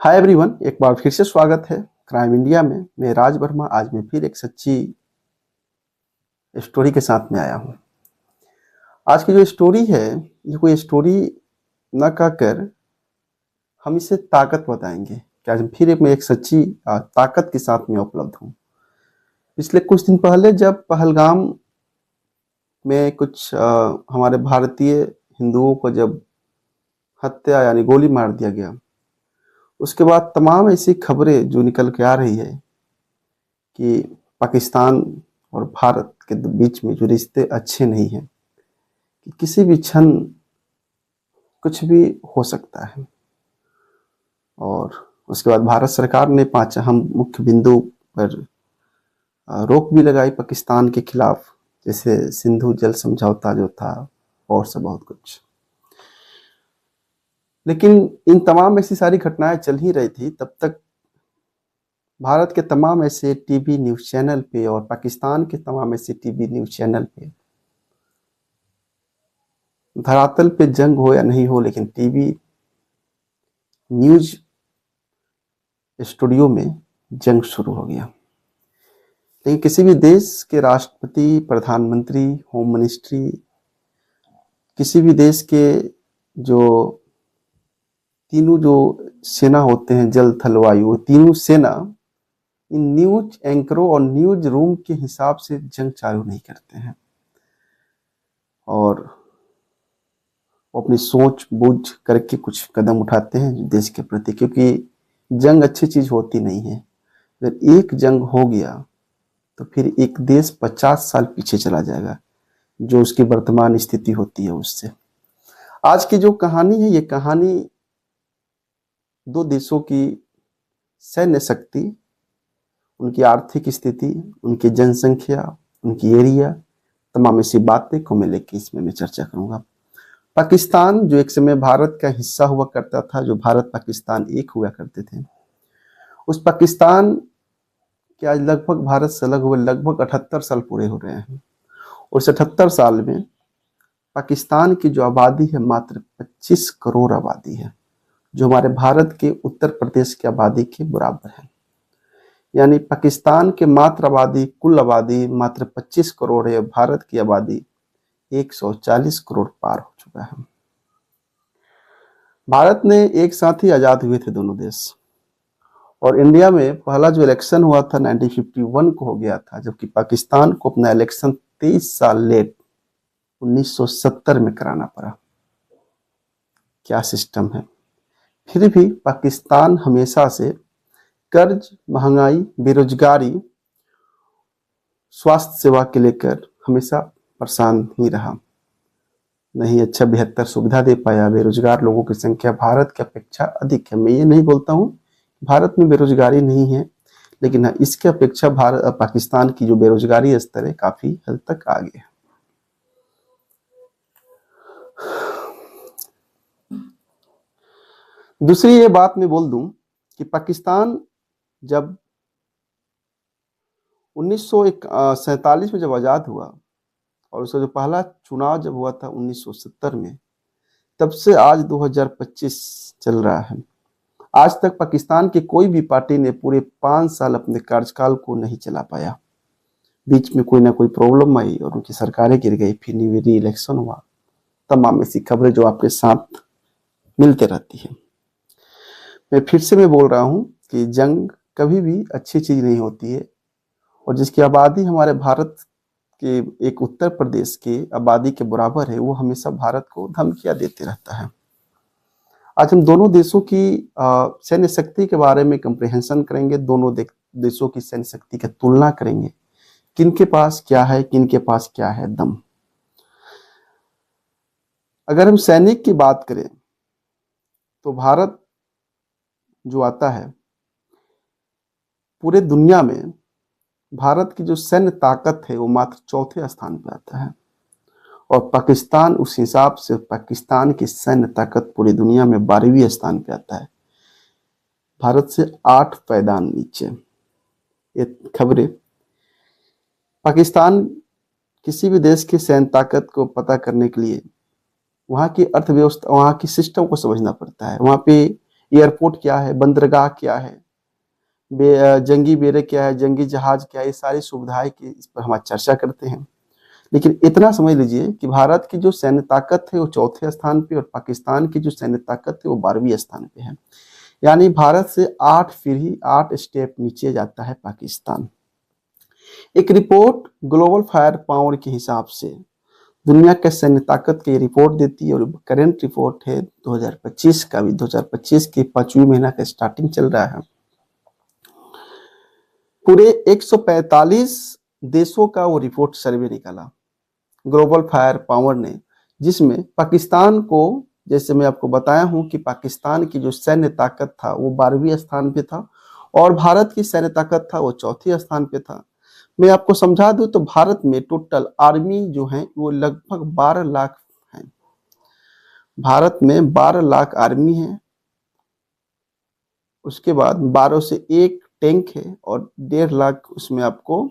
Hi everyone, एक बार फिर से स्वागत है क्राइम इंडिया में। मैं राज वर्मा आज मैं फिर एक सच्ची स्टोरी के साथ में आया हूँ। आज की जो स्टोरी है ये कोई स्टोरी न कहकर हम इसे ताकत बताएंगे कि आज मैं एक सच्ची ताकत के साथ में उपलब्ध हूँ। पिछले कुछ दिन पहले जब पहलगाम में कुछ हमारे भारतीय हिंदुओं को जब हत्या यानी गोली मार दिया गया, उसके बाद तमाम ऐसी खबरें जो निकल के आ रही है कि पाकिस्तान और भारत के बीच में जो रिश्ते अच्छे नहीं हैं, कि किसी भी क्षण कुछ भी हो सकता है। और उसके बाद भारत सरकार ने 5 अहम मुख्य बिंदु पर रोक भी लगाई पाकिस्तान के खिलाफ, जैसे सिंधु जल समझौता जो था और सब बहुत कुछ। लेकिन इन तमाम ऐसी सारी घटनाएं चल ही रही थी, तब तक भारत के तमाम ऐसे टीवी न्यूज़ चैनल पे और पाकिस्तान के तमाम ऐसे टीवी न्यूज़ चैनल पे, धरातल पे जंग हो या नहीं हो, लेकिन टीवी न्यूज़ स्टूडियो में जंग शुरू हो गया। लेकिन किसी भी देश के राष्ट्रपति, प्रधानमंत्री, होम मिनिस्ट्री, किसी भी देश के जो तीनों जो सेना होते हैं, जल थल वायु, तीनों सेना इन न्यूज एंकरों और न्यूज रूम के हिसाब से जंग चालू नहीं करते हैं और वो अपनी सोच बूझ करके कुछ कदम उठाते हैं देश के प्रति, क्योंकि जंग अच्छी चीज होती नहीं है। अगर एक जंग हो गया तो फिर एक देश 50 साल पीछे चला जाएगा, जो उसकी वर्तमान स्थिति होती है उससे। आज की जो कहानी है, ये कहानी दो देशों की सैन्य शक्ति, उनकी आर्थिक स्थिति, उनकी जनसंख्या, उनकी एरिया, तमाम ऐसी बातें को मैं लेके इसमें मैं चर्चा करूंगा। पाकिस्तान जो एक समय भारत का हिस्सा हुआ करता था, जो भारत पाकिस्तान एक हुआ करते थे, उस पाकिस्तान के आज लगभग भारत से अलग हुए लगभग 78 साल पूरे हो रहे हैं। और इस 78 साल में पाकिस्तान की जो आबादी है मात्र 25 करोड़ आबादी है, जो हमारे भारत के उत्तर प्रदेश की आबादी के बराबर है। यानी पाकिस्तान के मात्र आबादी, कुल आबादी मात्र 25 करोड़ है, भारत की आबादी 140 करोड़ पार हो चुका है। भारत ने एक साथ ही आजाद हुए थे दोनों देश, और इंडिया में पहला जो इलेक्शन हुआ था 1951 को हो गया था, जबकि पाकिस्तान को अपना इलेक्शन 23 साल लेट 1970 में कराना पड़ा। क्या सिस्टम है। फिर भी पाकिस्तान हमेशा से कर्ज, महंगाई, बेरोजगारी, स्वास्थ्य सेवा के लेकर हमेशा परेशान ही रहा। नहीं अच्छा बेहतर सुविधा दे पाया। बेरोजगार लोगों की संख्या भारत की अपेक्षा अधिक है। मैं ये नहीं बोलता हूँ भारत में बेरोजगारी नहीं है, लेकिन हाँ, इसके अपेक्षा पाकिस्तान की जो बेरोजगारी स्तर है काफी हद तक आगे है। दूसरी ये बात मैं बोल दूं कि पाकिस्तान जब 1947 में जब आजाद हुआ और उसका जो पहला चुनाव जब हुआ था 1970 में, तब से आज 2025 चल रहा है। आज तक पाकिस्तान की कोई भी पार्टी ने पूरे 5 साल अपने कार्यकाल को नहीं चला पाया। बीच में कोई ना कोई प्रॉब्लम आई और उनकी सरकारें गिर गई, फिर री इलेक्शन हुआ। तमाम ऐसी खबरें जो आपके साथ मिलते रहती है। मैं फिर से मैं बोल रहा हूँ कि जंग कभी भी अच्छी चीज नहीं होती है, और जिसकी आबादी हमारे भारत के एक उत्तर प्रदेश की आबादी के बराबर है, वो हमेशा भारत को धमकियां देते रहता है। आज हम दोनों देशों की सैन्य शक्ति के बारे में कंप्रिहेंशन करेंगे, दोनों देशों की सैन्य शक्ति की तुलना करेंगे, किनके पास क्या है, किनके पास क्या है दम। अगर हम सैनिक की बात करें तो भारत जो आता है पूरे दुनिया में, भारत की जो सैन्य ताकत है वो मात्र चौथे स्थान पर आता है, और पाकिस्तान उस हिसाब से पाकिस्तान की सैन्य ताकत पूरी दुनिया में 12वें स्थान पे आता है, भारत से 8 पायदान नीचे। ये खबरें पाकिस्तान किसी भी देश की सैन्य ताकत को पता करने के लिए वहाँ की अर्थव्यवस्था, वहाँ की सिस्टम को समझना पड़ता है। वहाँ पे एयरपोर्ट क्या है, बंदरगाह क्या है, जंगी बेड़े क्या है, जंगी जहाज क्या है, ये सारी सुविधाएं की इस पर हम आज चर्चा करते हैं। लेकिन इतना समझ लीजिए कि भारत की जो सैन्य ताकत है वो चौथे स्थान पे और पाकिस्तान की जो सैन्य ताकत है वो 12वें स्थान पे है। यानी भारत से 8 पीढ़ी 8 स्टेप नीचे जाता है पाकिस्तान। एक रिपोर्ट ग्लोबल फायर पावर के हिसाब से दुनिया के सैन्य ताकत की रिपोर्ट देती है और करंट रिपोर्ट है 2025 का भी। 2025 की 5वीं महीना का स्टार्टिंग चल रहा है। पूरे 145 देशों का वो रिपोर्ट सर्वे निकाला ग्लोबल फायर पावर ने, जिसमें पाकिस्तान को, जैसे मैं आपको बताया हूं कि पाकिस्तान की जो सैन्य ताकत था वो 12वें स्थान पे था और भारत की सैन्य ताकत था वो चौथे स्थान पे था। मैं आपको समझा दूं तो भारत में टोटल आर्मी जो है वो लगभग 12 लाख है। भारत में 12 लाख आर्मी है। उसके बाद 12 से 1 टैंक है और 1.5 लाख उसमें आपको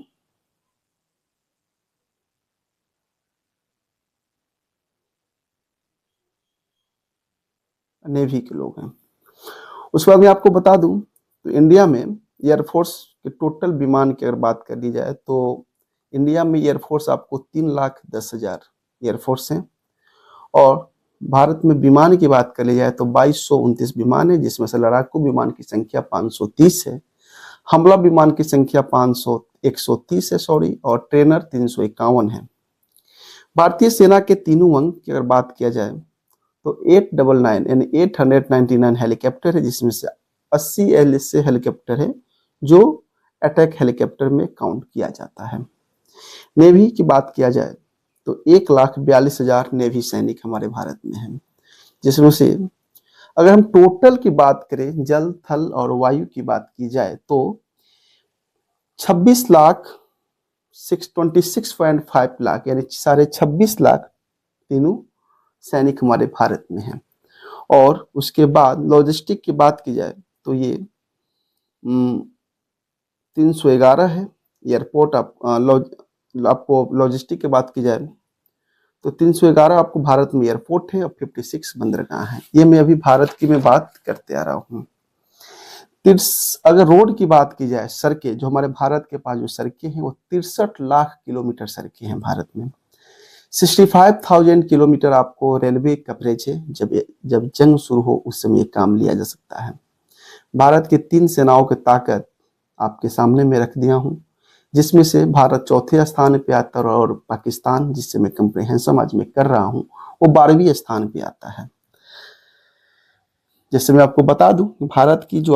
नेवी के लोग हैं। उसके बाद मैं आपको बता दूं तो इंडिया में एयरफोर्स के टोटल विमान की अगर बात कर ली जाए तो इंडिया में एयरफोर्स आपको 3,10,000 एयरफोर्स है। और भारत में विमान की बात कर ली जाए तो 2229 विमान है, जिसमें से लड़ाकू विमान की संख्या 530 है, हमला विमान की संख्या 130 है सॉरी, और ट्रेनर 351 है। भारतीय सेना के तीनों अंग की अगर बात किया जाए तो 899 यानी 899 हेलीकॉप्टर है, जिसमें से 80 ऐसे हेलीकॉप्टर है जो अटैक हेलीकॉप्टर में काउंट किया जाता है। नेवी की बात किया जाए तो 1,42,000 नेवी सैनिक हमारे भारत में हैं, जिसमें से अगर हम टोटल की बात करें, जल थल और वायु की बात की जाए तो 26,626.5 लाख यानी 26,500,000 तीनों सैनिक हमारे भारत में हैं। और उसके बाद लॉजिस्टिक की बात की जाए तो ये 311 है। एयरपोर्ट आपको लॉजिस्टिक की बात की जाए तो 311 आपको भारत में एयरपोर्ट है और 56 बंदरगाह है। ये मैं अभी भारत की मैं बात करते आ रहा हूँ। अगर रोड की बात की जाए, सड़कें जो हमारे भारत के पास जो सड़कें हैं वो 63 लाख किलोमीटर सड़कें हैं भारत में। 65,000 किलोमीटर आपको रेलवे कवरेज है। जब जंग शुरू हो उस समय काम लिया जा सकता है। भारत की 3 सेनाओं की ताकत आपके सामने में रख दिया हूं, जिसमें से भारत चौथे स्थान पे आता है और पाकिस्तान, जिससे मैं कंप्रिहेंशन आज मैं कर रहा हूं, वो 12वें स्थान पे आता है। जैसे मैं आपको बता दूं, भारत की जो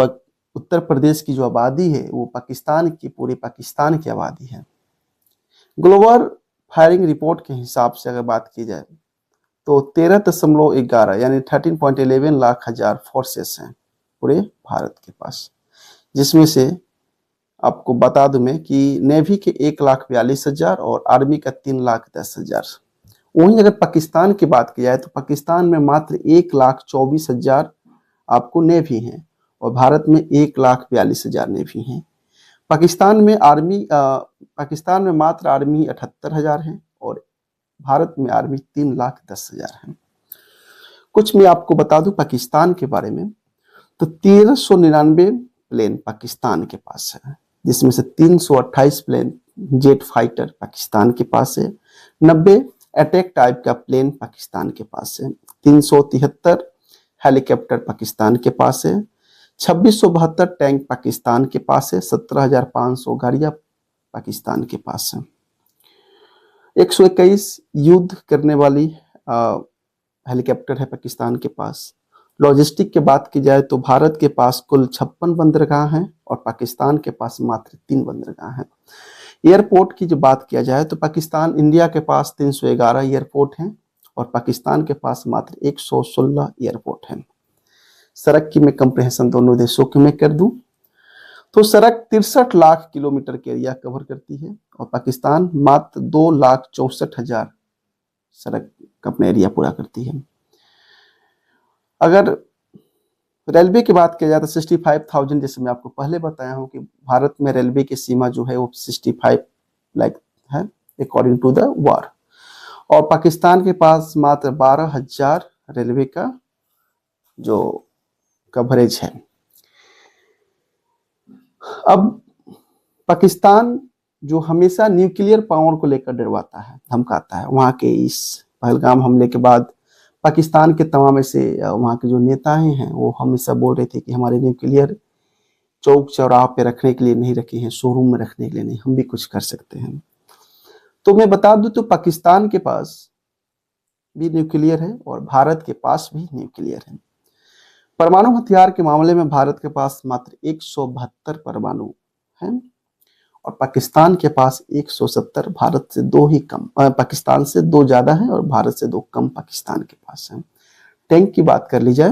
उत्तर प्रदेश की जो आबादी है वो पाकिस्तान की, पूरे पाकिस्तान की आबादी है। ग्लोबल फायरिंग रिपोर्ट के हिसाब से अगर बात की जाए तो 13.11 यानी 13.11 लाख हजार फोर्सेस हैं पूरे भारत के पास, जिसमें से आपको बता दूं मैं कि नेवी के 1,42,000 और आर्मी का 3,10,000। वहीं अगर पाकिस्तान की बात की जाए तो पाकिस्तान में मात्र 1,24,000 आपको नेवी हैं और भारत में 1,42,000 नेवी हैं। पाकिस्तान में मात्र आर्मी 78,000 है और भारत में आर्मी 3,10,000 है। कुछ मैं आपको बता दूं पाकिस्तान के बारे में तो 1399 प्लेन पाकिस्तान के पास है, जिसमें से 328 प्लेन जेट फाइटर पाकिस्तान के पास है, 90 अटैक टाइप का प्लेन पाकिस्तान के पास है, 373 हेलीकॉप्टर पाकिस्तान के पास है, 2672 टैंक पाकिस्तान के पास है, 17,500 गाड़ियां पाकिस्तान के पास है, 121 युद्ध करने वाली हेलीकॉप्टर है पाकिस्तान के पास। लॉजिस्टिक की बात की जाए तो भारत के पास कुल 56 बंदरगाह हैं और पाकिस्तान के पास मात्र 3 बंदरगाह हैं। एयरपोर्ट की जो बात किया जाए तो इंडिया के पास 311 एयरपोर्ट हैं और पाकिस्तान के पास मात्र 116 एयरपोर्ट हैं। सड़क की मैं कंप्रिहेंशन दोनों देशों की मैं कर दूं तो सड़क 63 लाख किलोमीटर के एरिया कवर करती है और पाकिस्तान मात्र 2,64,000 सड़क अपना एरिया पूरा करती है। अगर रेलवे की बात किया जाए तो 65,000, जैसे मैं आपको पहले बताया हूं कि भारत में रेलवे की सीमा जो है वो 65 लाख है अकॉर्डिंग टू द वॉर, और पाकिस्तान के पास मात्र 12,000 रेलवे का जो कवरेज है। अब पाकिस्तान जो हमेशा न्यूक्लियर पावर को लेकर डरवाता है, धमकाता है, वहाँ के इस पहलगाम हमले के बाद पाकिस्तान के तमाम ऐसे वहाँ के जो नेताएं हैं वो हमेशा बोल रहे थे कि हमारे न्यूक्लियर चौक चौराहे पे रखने के लिए नहीं रखे हैं, शोरूम में रखने के लिए नहीं, हम भी कुछ कर सकते हैं। तो मैं बता दूं तो पाकिस्तान के पास भी न्यूक्लियर है और भारत के पास भी न्यूक्लियर है। परमाणु हथियार के मामले में भारत के पास मात्र 172 परमाणु हैं और पाकिस्तान के पास 170, भारत से 2 ही कम, पाकिस्तान से 2 ज्यादा है और भारत से 2 कम पाकिस्तान के पास है। टैंक की बात कर ली जाए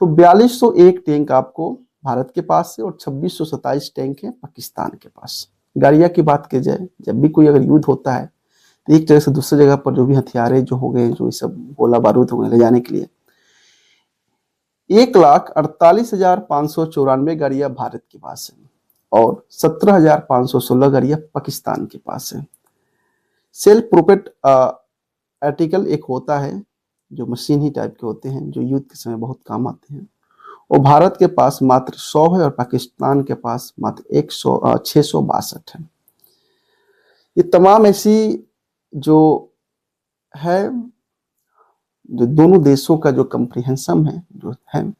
तो 4201 टैंक आपको भारत के पास है और 2627 टैंक है पाकिस्तान के पास। गाड़ियां की बात की जाए, जब भी कोई अगर युद्ध होता है तो एक जगह से दूसरी जगह पर जो भी हथियारे जो हो गए, जो ये सब गोला बारूद हो गए ले जाने के लिए, 1,48,594 गाड़ियां भारत के पास है और 17,516 गाड़ियां पाकिस्तान के पास है। सेल्फ प्रोपेट आर्टिकल एक होता है जो मशीन ही टाइप के होते हैं, जो युद्ध के समय बहुत काम आते हैं, और भारत के पास मात्र 100 है और पाकिस्तान के पास मात्र 662 है। ये तमाम ऐसी जो है, जो दोनों देशों का जो कंप्रिहेंशन है जो है,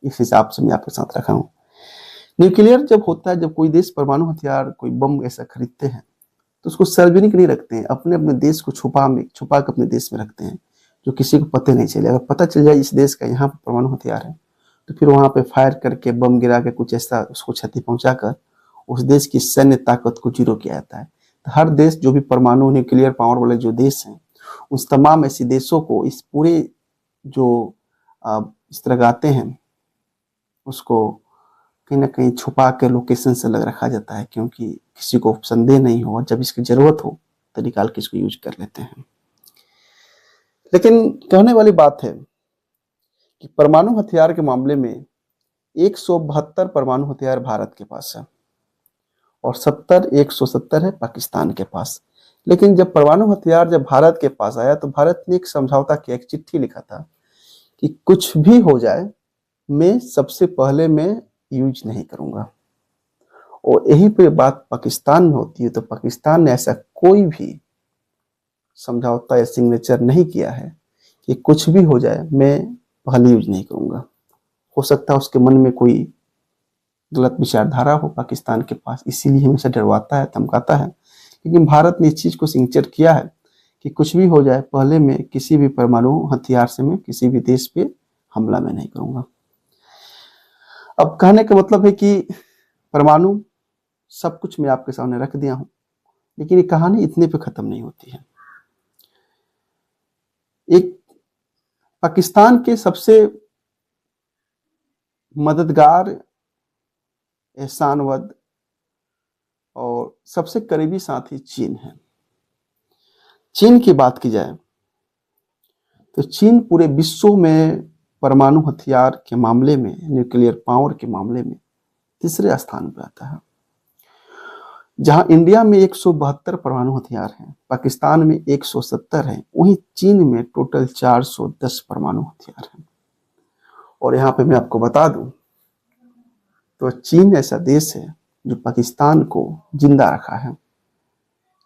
इस हिसाब से मैं आपके साथ रखा हूँ। न्यूक्लियर जब होता है, जब कोई देश परमाणु हथियार कोई बम ऐसा खरीदते हैं तो उसको सार्वजनिक नहीं रखते हैं, अपने अपने देश को छुपा कर अपने देश में रखते हैं, जो किसी को पता नहीं चले। अगर पता चल जाए इस देश का यहाँ पर परमाणु हथियार है तो फिर वहां पे फायर करके बम गिरा के कुछ ऐसा उसको क्षति पहुंचाकर उस देश की सैन्य ताकत को जीरो किया जाता है। तो हर देश जो भी परमाणु न्यूक्लियर पावर वाले जो देश हैं, उस तमाम ऐसे देशों को इस पूरे जो इस तरह गाते हैं उसको कहीं ना कहीं छुपा के लोकेशन से अलग रखा जाता है, क्योंकि किसी को संदेह नहीं हो, जब इसकी जरूरत हो तो निकाल के इसको यूज कर लेते हैं। लेकिन कहने वाली बात है कि परमाणु हथियार के मामले में 172 परमाणु हथियार भारत के पास है और 170 है पाकिस्तान के पास। लेकिन जब परमाणु हथियार जब भारत के पास आया तो भारत ने एक समझौता किया, एक चिट्ठी लिखा था कि कुछ भी हो जाए मैं सबसे पहले मैं यूज नहीं करूंगा। और यही पे बात पाकिस्तान में होती है, तो पाकिस्तान ने ऐसा कोई भी समझौता या सिग्नेचर नहीं किया है कि कुछ भी हो जाए मैं पहले यूज नहीं करूंगा। हो सकता है उसके मन में कोई गलत विचारधारा हो पाकिस्तान के पास, इसीलिए हमेशा डरवाता है, धमकाता है। लेकिन भारत ने इस चीज को सिग्नेचर किया है कि कुछ भी हो जाए पहले मैं किसी भी परमाणु हथियार से मैं किसी भी देश पे हमला मैं नहीं करूंगा। अब कहने का मतलब है कि परमाणु सब कुछ मैं आपके सामने रख दिया हूं, लेकिन ये कहानी इतने पे खत्म नहीं होती है। एक पाकिस्तान के सबसे मददगार, एहसानवद और सबसे करीबी साथी चीन है। चीन की बात की जाए तो चीन पूरे विश्व में परमाणु हथियार के मामले में, न्यूक्लियर पावर के मामले में तीसरे स्थान पर आता है। जहां इंडिया में 172 परमाणु हथियार हैं, पाकिस्तान में 170 हैं, वहीं चीन में टोटल 410 परमाणु हथियार हैं। और यहाँ पे मैं आपको बता दूं तो चीन ऐसा देश है जो पाकिस्तान को जिंदा रखा है।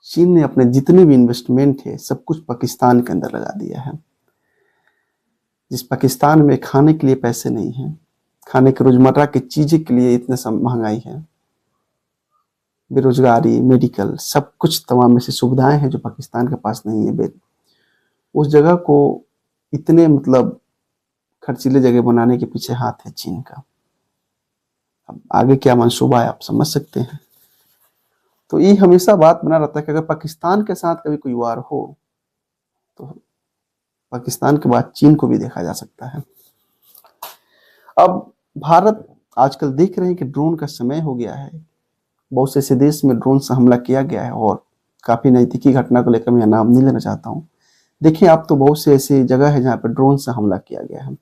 चीन ने अपने जितने भी इन्वेस्टमेंट है सब कुछ पाकिस्तान के अंदर लगा दिया है। जिस पाकिस्तान में खाने के लिए पैसे नहीं है, खाने के रोजमर्रा की चीजें के लिए इतने महंगाई है, बेरोजगारी, मेडिकल, सब कुछ तमाम ऐसी सुविधाएं हैं जो पाकिस्तान के पास नहीं है। उस जगह को इतने मतलब खर्चीले जगह बनाने के पीछे हाथ है चीन का। अब आगे क्या मंसूबा है आप समझ सकते हैं। तो ये हमेशा बात बना रहता है कि अगर पाकिस्तान के साथ कभी कोई वार हो तो पाकिस्तान के बाद चीन को भी देखा जा सकता है। अब भारत आजकल देख रहे हैं कि ड्रोन का समय हो गया है, बहुत से ऐसे देश में ड्रोन से हमला किया गया है और काफी नजदीकी घटना को लेकर मैं नाम नहीं लेना चाहता हूँ। देखिए आप तो बहुत से ऐसी जगह है जहाँ पर ड्रोन से हमला किया गया है।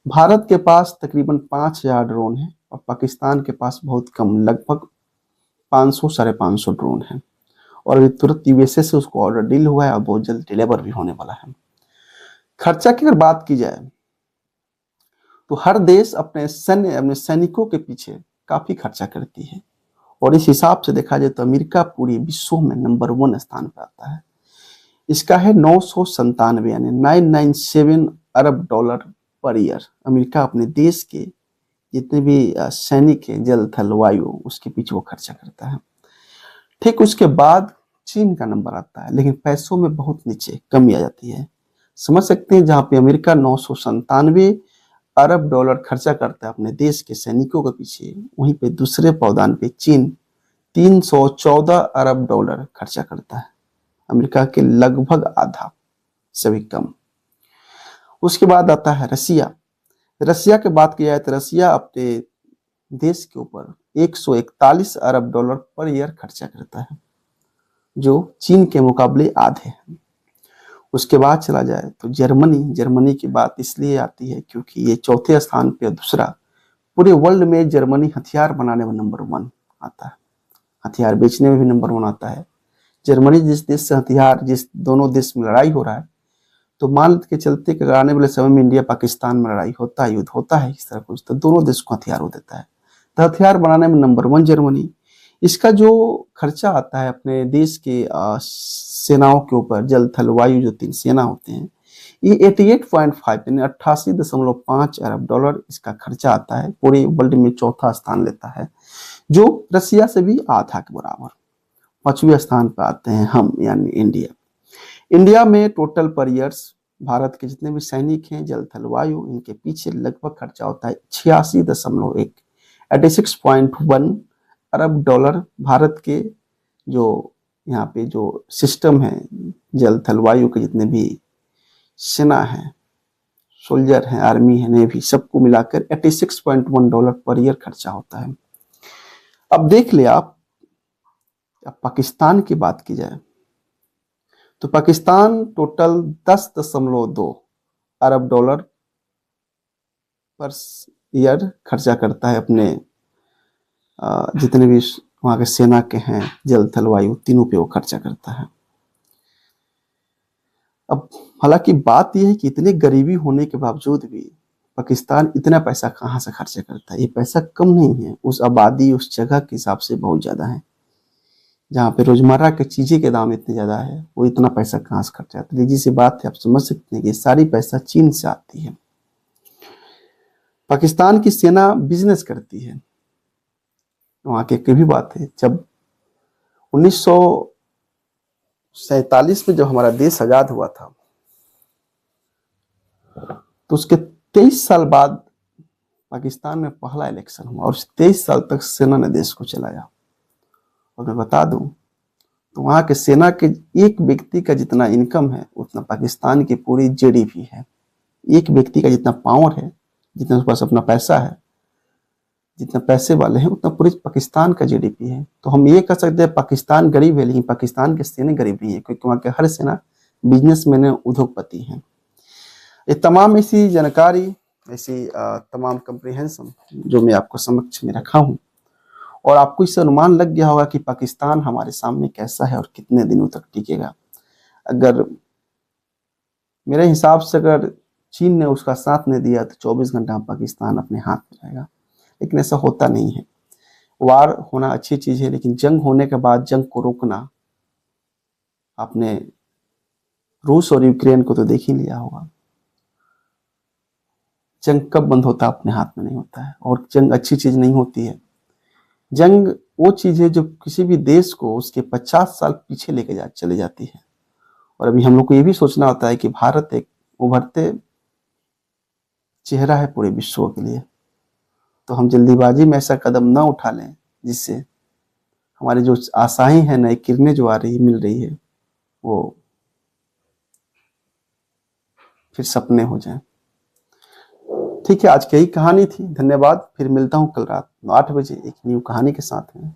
भारत के पास तकरीबन 5000 ड्रोन है और पाकिस्तान के पास बहुत कम, लगभग 500 साढ़े 500 ड्रोन है। और अभी तुरंत यूएसए से उसको ऑर्डर डील हुआ है और बहुत जल्द डिलीवर भी होने वाला है। खर्चा की अगर बात की जाए तो हर देश अपने सैनिकों के पीछे काफी खर्चा करती है, और इस हिसाब से देखा जाए तो अमेरिका पूरी विश्व में नंबर 1 स्थान पर आता है। इसका है 997 यानी 997 अरब डॉलर पर ईयर। अमेरिका अपने देश के जितने भी सैनिक है, जल थल वायु, उसके पीछे वो खर्चा करता है। ठीक उसके बाद चीन का नंबर आता है, लेकिन पैसों में बहुत नीचे कमी आ जाती है। समझ सकते हैं, जहां पे अमेरिका 997 अरब डॉलर खर्चा करता है अपने देश के सैनिकों के पीछे, वहीं पे दूसरे पावदान पे चीन 314 अरब डॉलर खर्चा करता है, अमेरिका के लगभग आधा से भी कम। उसके बाद आता है रसिया। रसिया की बात की जाए तो रसिया अपने देश के ऊपर 141 अरब डॉलर पर ईयर खर्चा करता है, जो चीन के मुकाबले आधे हैं। उसके बाद चला जाए तो जर्मनी की बात इसलिए आती है क्योंकि ये चौथे स्थान पे दूसरा, पूरे वर्ल्ड में जर्मनी हथियार बनाने में नंबर 1 आता है, हथियार बेचने में भी नंबर 1 आता है। जर्मनी जिस देश से हथियार, जिस दोनों देश में लड़ाई हो रहा है, तो मान के चलते कि आने वाले समय में इंडिया पाकिस्तान में लड़ाई होता है, युद्ध होता है इस तरह कुछ, तो दोनों देश को हथियार हो देता है, तो हथियार बनाने में नंबर 1 जर्मनी। इसका जो खर्चा आता है अपने देश के सेनाओं के ऊपर, जल थल वायु जो 3 सेना होते हैं, ये 88.5 यानी 88.5 अरब डॉलर इसका खर्चा आता है, पूरे वर्ल्ड में चौथा स्थान लेता है, जो रसिया से भी आधा के बराबर। 5वें स्थान पर आते हैं हम यानी इंडिया। इंडिया में टोटल पर ईयर्स भारत के जितने भी सैनिक हैं, जल थल वायु, इनके पीछे लगभग खर्चा होता है 86.1 86.1 अरब डॉलर। भारत के जो यहाँ पे जो सिस्टम है, जल थल वायु के जितने भी सेना है, सोल्जर है, आर्मी है, नेवी, सबको मिलाकर 86.1 डॉलर पर ईयर खर्चा होता है। अब देख ले आप, अब पाकिस्तान की बात की जाए तो पाकिस्तान टोटल 10.2 अरब डॉलर पर ईयर खर्चा करता है अपने जितने भी वहां के सेना के हैं, जल थल वायु, तीनों पे वो खर्चा करता है। अब हालांकि बात यह है कि इतनी गरीबी होने के बावजूद भी पाकिस्तान इतना पैसा कहाँ से खर्चा करता है। ये पैसा कम नहीं है, उस आबादी, उस जगह के हिसाब से बहुत ज्यादा है। जहाँ पे रोजमर्रा के चीजें के दाम इतने ज्यादा है, वो इतना पैसा कहाँ से खर्चा है। लीजिए सी बात है, आप समझ सकते हैं कि सारी पैसा चीन से आती है। पाकिस्तान की सेना बिजनेस करती है, वहां की भी बात है। जब 1947 में जब हमारा देश आजाद हुआ था, तो उसके 23 साल बाद पाकिस्तान में पहला इलेक्शन हुआ, और 23 साल तक सेना ने देश को चलाया। और मैं बता दूं तो वहां के सेना के एक व्यक्ति का जितना इनकम है, उतना पाकिस्तान की पूरी जीडीपी है। एक व्यक्ति का जितना पावर है, जितना उसके पास अपना पैसा है, जितना पैसे वाले हैं, उतना पूरी पाकिस्तान का जीडीपी है। तो हम ये कह सकते हैं पाकिस्तान गरीब है, लेकिन पाकिस्तान के सेना गरीब नहीं है, क्योंकि वहां के हर सेना बिजनेसमैन है, उद्योगपति हैं। ये तमाम ऐसी जानकारी, ऐसी तमाम कंप्रिहेंशन जो मैं आपको समक्ष में रखा हूँ, और आपको इससे अनुमान लग गया होगा कि पाकिस्तान हमारे सामने कैसा है और कितने दिनों तक टिकेगा। अगर मेरे हिसाब से अगर चीन ने उसका साथ नहीं दिया तो 24 घंटा पाकिस्तान अपने हाथ में रहेगा, लेकिन ऐसा होता नहीं है। वार होना अच्छी चीज है, लेकिन जंग होने के बाद जंग को रोकना, आपने रूस और यूक्रेन को तो देख ही लिया होगा। जंग कब बंद होता है, अपने हाथ में नहीं होता है, और जंग अच्छी चीज नहीं होती है। जंग वो चीज है जो किसी भी देश को उसके 50 साल पीछे लेके चले जाती है। और अभी हम लोग को ये भी सोचना होता है कि भारत एक उभरते चेहरा है पूरे विश्व के लिए, तो हम जल्दीबाजी में ऐसा कदम ना उठा लें जिससे हमारी जो आशाएं हैं, नई किरणें जो आ रही मिल रही है, वो फिर सपने हो जाएं। ठीक है, आज की यही कहानी थी। धन्यवाद। फिर मिलता हूँ कल रात 8 बजे एक न्यू कहानी के साथ में।